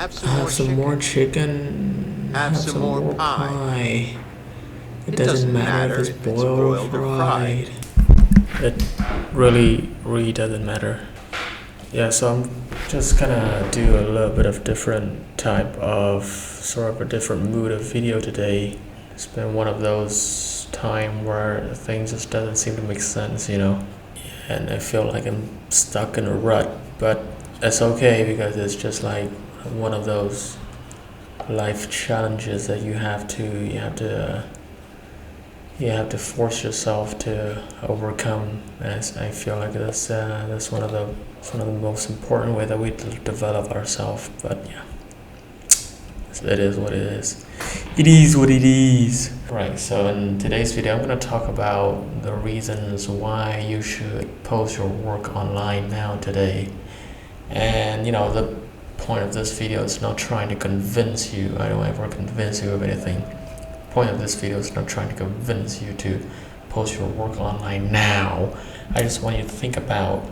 Have some more chicken. Have some more pie. It doesn't matter if it's boiled or fried. It really doesn't matter. Yeah, so I'm just gonna do a little bit of different type of sort of a different mood of video today. It's been one of those time where things just doesn't seem to make sense, and I feel like I'm stuck in a rut, but it's okay because it's just like one of those life challenges that you have to force yourself to overcome. As I feel like that's one of the most important way that we develop ourselves. But yeah, it is what it is. It is what it is. Right. So in today's video, I'm gonna talk about the reasons why you should post your work online now today. And the point of this video is not trying to convince you. I don't ever convince you of anything. Point of this video is not trying to convince you to post your work online now. I just want you to think about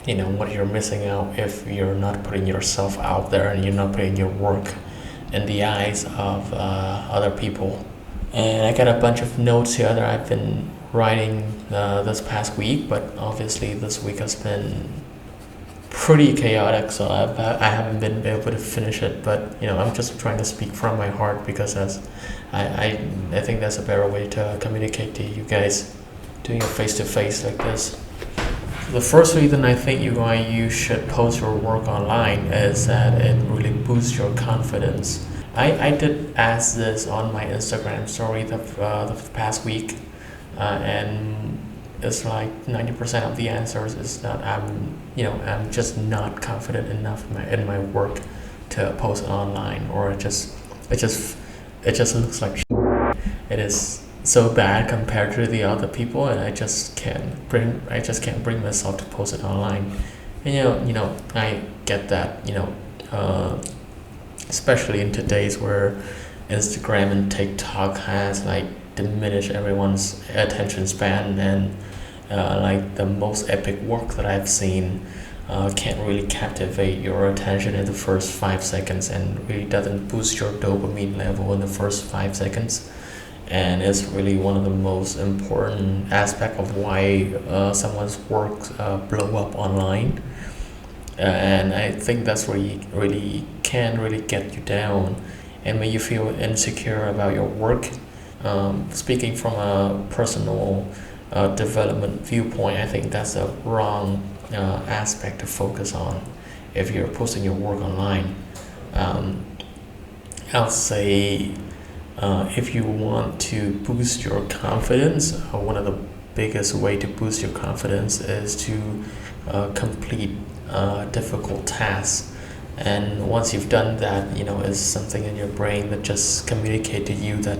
what you're missing out if you're not putting yourself out there and you're not putting your work in the eyes of other people. And I got a bunch of notes here that I've been writing this past week, but obviously this week has been pretty chaotic, so I haven't been able to finish it. But I'm just trying to speak from my heart because I think that's a better way to communicate to you guys, doing it face to face like this. The first reason I think you should post your work online is that it really boosts your confidence. I did ask this on my Instagram story the past week, and it's like 90% of the answers is that I'm just not confident enough in my work to post it online, or it just looks like it is so bad compared to the other people, and I just can't bring myself to post it online. And I get that, especially in today's where Instagram and TikTok has like diminished everyone's attention span, and like the most epic work that I've seen can't really captivate your attention in the first 5 seconds, and really doesn't boost your dopamine level in the first 5 seconds. And it's really one of the most important aspect of why someone's work blow up online. And I think that's where you can really get you down and make you feel insecure about your work. Speaking from a personal development viewpoint, I think that's a wrong aspect to focus on if you're posting your work online. I'll say if you want to boost your confidence, one of the biggest way to boost your confidence is to complete difficult tasks. And once you've done that, it's something in your brain that just communicate to you that,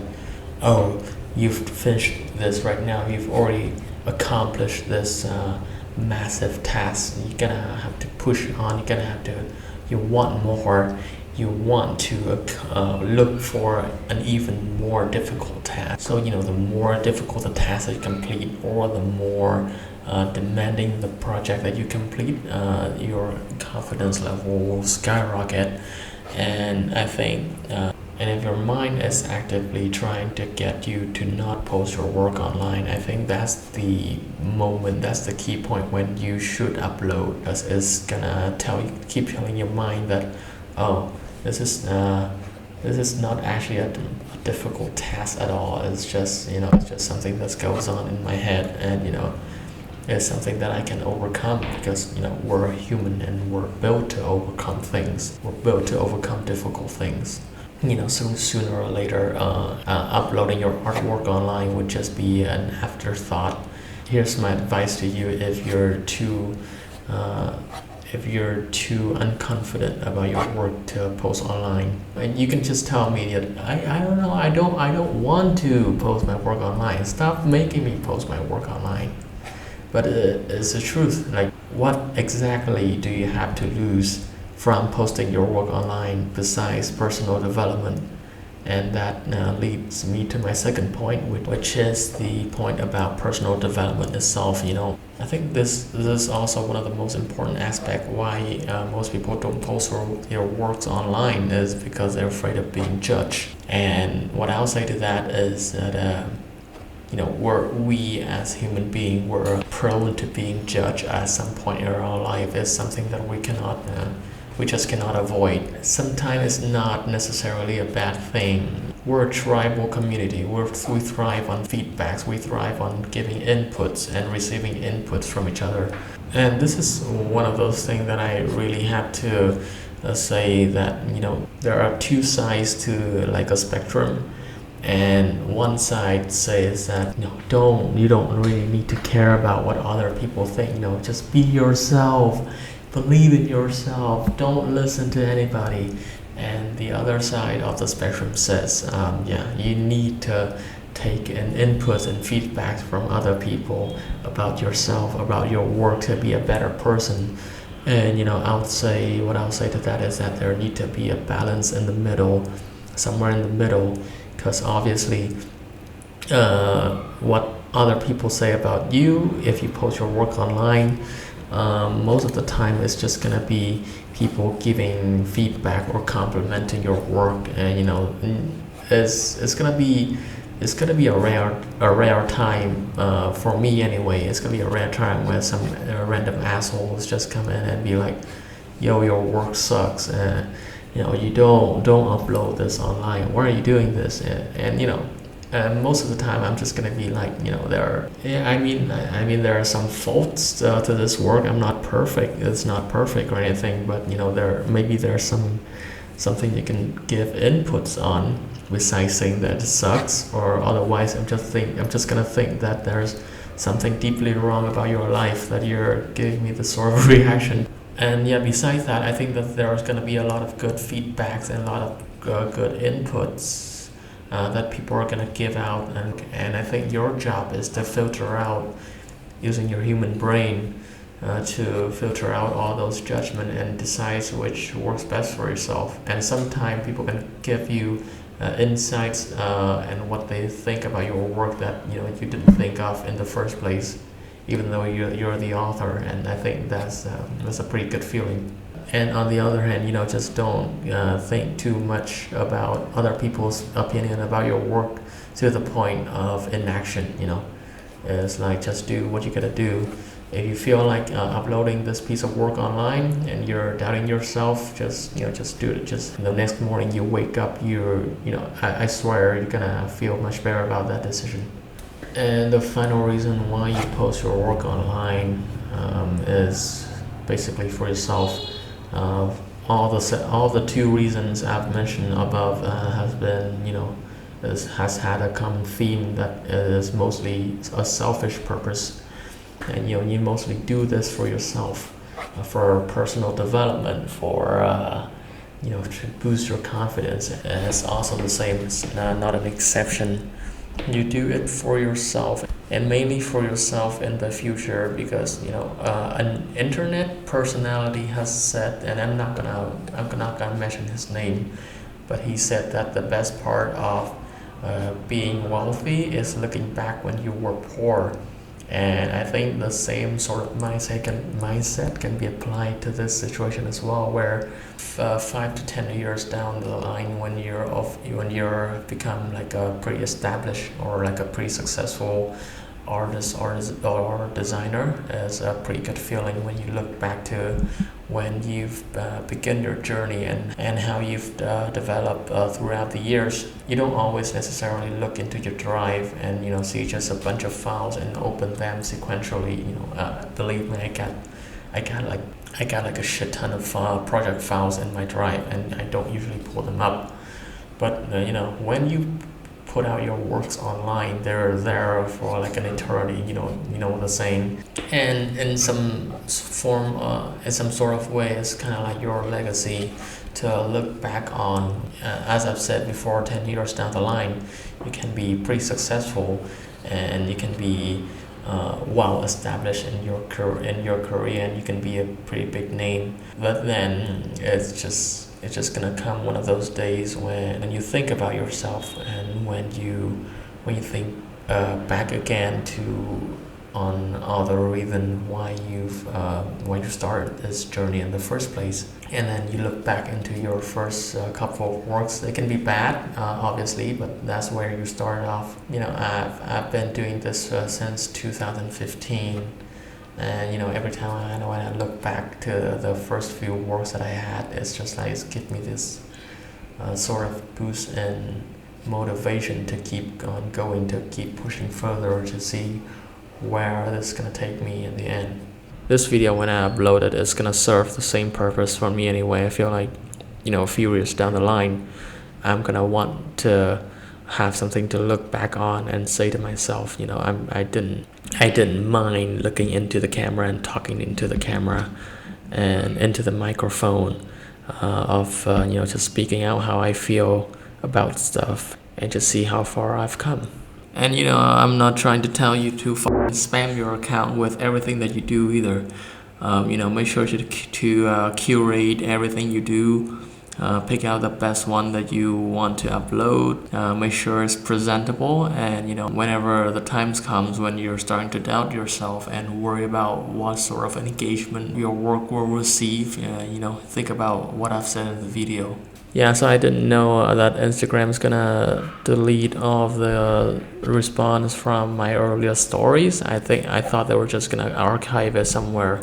oh, you've finished this right now, you've already accomplished this massive task. You're gonna have to push on, you want more, you want to look for an even more difficult task. So the more difficult the task that you complete, or the more demanding the project that you complete, your confidence level will skyrocket. And I think and if your mind is actively trying to get you to not post your work online, I think that's the moment, that's the key point when you should upload, because it's gonna keep telling your mind that, oh, this is not actually a difficult task at all. It's just it's just something that goes on in my head, and it's something that I can overcome, because we're human and we're built to overcome things. We're built to overcome difficult things. So sooner or later, uploading your artwork online would just be an afterthought. Here's my advice to you: if you're too unconfident about your work to post online, and you can just tell me that I don't know, I don't want to post my work online. Stop making me post my work online. But it's the truth. Like, what exactly do you have to lose from posting your work online besides personal development? And that leads me to my second point, which is the point about personal development itself. I think this is also one of the most important aspect why most people don't post their works online is because they're afraid of being judged. And what I'll say to that is that we as human beings were prone to being judged at some point in our life. Is something that we just cannot avoid. Sometimes it's not necessarily a bad thing. We're a tribal community. We thrive on feedbacks. We thrive on giving inputs and receiving inputs from each other. And this is one of those things that I really have to say that there are two sides to like a spectrum. And one side says that you don't really need to care about what other people think. Just be yourself, believe in yourself, don't listen to anybody. And the other side of the spectrum says, you need to take in inputs and feedbacks from other people about yourself, about your work to be a better person. And what I'll say to that is that there need to be a balance in the middle, somewhere in the middle, because obviously what other people say about you if you post your work online, most of the time it's just gonna be people giving feedback or complimenting your work. And it's gonna be a rare time, for me anyway. It's gonna be a rare time where some random assholes just come in and be like, yo, your work sucks, you don't upload this online, why are you doing this? And most of the time I'm just gonna be like, there are some faults to this work. I'm not perfect, it's not perfect or anything, but there's something you can give inputs on besides saying that it sucks. Or otherwise I'm just gonna think that there's something deeply wrong about your life that you're giving me this sort of reaction. And besides that, I think that there's going to be a lot of good feedbacks and a lot of good inputs that people are going to give out. And I think your job is to filter out, using your human brain, to filter out all those judgments and decide which works best for yourself. And sometimes people can give you insights and what they think about your work that you didn't think of in the first place, even though you're the author. And I think that's a pretty good feeling. And on the other hand, just don't think too much about other people's opinion about your work to the point of inaction. It's like, just do what you gotta do. If you feel like uploading this piece of work online and you're doubting yourself, just do it. Just the next morning you wake up, I swear you're gonna feel much better about that decision. And the final reason why you post your work online is basically for yourself. All the two reasons I've mentioned above has had a common theme that is mostly a selfish purpose. And you mostly do this for yourself, for personal development, for to boost your confidence. And it's also the same. It's not an exception. You do it for yourself, and mainly for yourself in the future, because an internet personality has said, and I'm not gonna mention his name, but he said that the best part of being wealthy is looking back when you were poor. And I think the same sort of mindset can be applied to this situation as well, where 5 to 10 years down the line, when you're become like a pretty established or like a pretty successful artist or designer, is a pretty good feeling when you look back to when you've begun your journey and how you've developed throughout the years. You don't always necessarily look into your drive and see just a bunch of files and open them sequentially. Believe me, I got like a shit ton of project files in my drive, and I don't usually pull them up. But when you put out your works online, they're there for like an eternity, the saying. And in some form, in some sort of way, it's kind of like your legacy to look back on. As I've said before, 10 years down the line, you can be pretty successful, and you can be well established in your career, and you can be a pretty big name. But then it's just gonna come one of those days when you think about yourself, and when you think back again to on other reason why you started this journey in the first place, and then you look back into your first couple of works. They can be bad, obviously, but that's where you started off. I've been doing this since 2015, and every time when I look back to the first few works that I had, it's just like it's give me this sort of boost and motivation to keep on going, to keep pushing further, to see where this is gonna take me in the end. This video, when I upload it, is gonna serve the same purpose for me anyway. I feel like, a few years down the line, I'm gonna want to have something to look back on and say to myself, I didn't mind looking into the camera and talking into the camera and into the microphone, just speaking out how I feel about stuff, and just see how far I've come. And I'm not trying to tell you to spam your account with everything that you do either. Make sure to curate everything you do. Pick out the best one that you want to upload. Make sure it's presentable, and whenever the times comes when you're starting to doubt yourself and worry about what sort of engagement your work will receive, think about what I've said in the video. Yeah, so I didn't know that Instagram's gonna delete all of the response from my earlier stories. I thought they were just gonna archive it somewhere,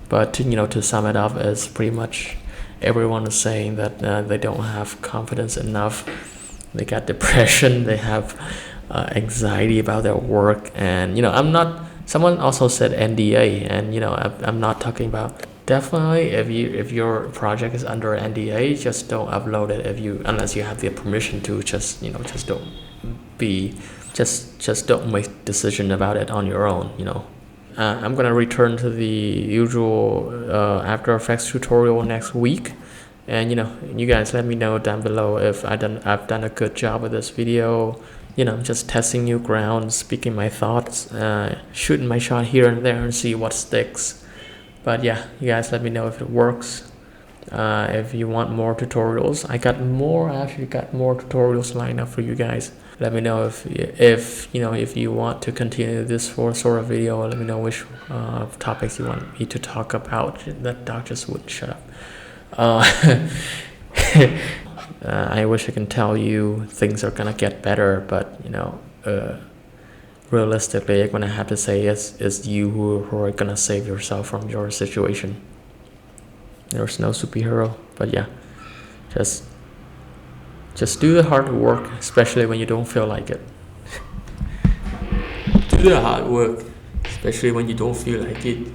but to sum it up, is pretty much everyone is saying that they don't have confidence enough. They got depression. They have anxiety about their work, and I'm not. Someone also said NDA, and I'm not talking about. Definitely, if your project is under NDA, just don't upload it unless you have the permission to. Just don't make decision about it on your own. I'm gonna return to the usual After Effects tutorial next week, and you guys let me know down below if I've done a good job with this video. Just testing new ground, speaking my thoughts, shooting my shot here and there and see what sticks. But yeah, you guys let me know if it works. If you want more tutorials, I actually got more tutorials lined up for you guys. Let me know if you want to continue this sort of video. Let me know which topics you want me to talk about. That dog just wouldn't shut up. I wish I can tell you things are gonna get better, but realistically, I'm gonna have to say it's you who are gonna save yourself from your situation. There's no superhero, but yeah, just do the hard work, especially when you don't feel like it. Do the hard work, especially when you don't feel like it.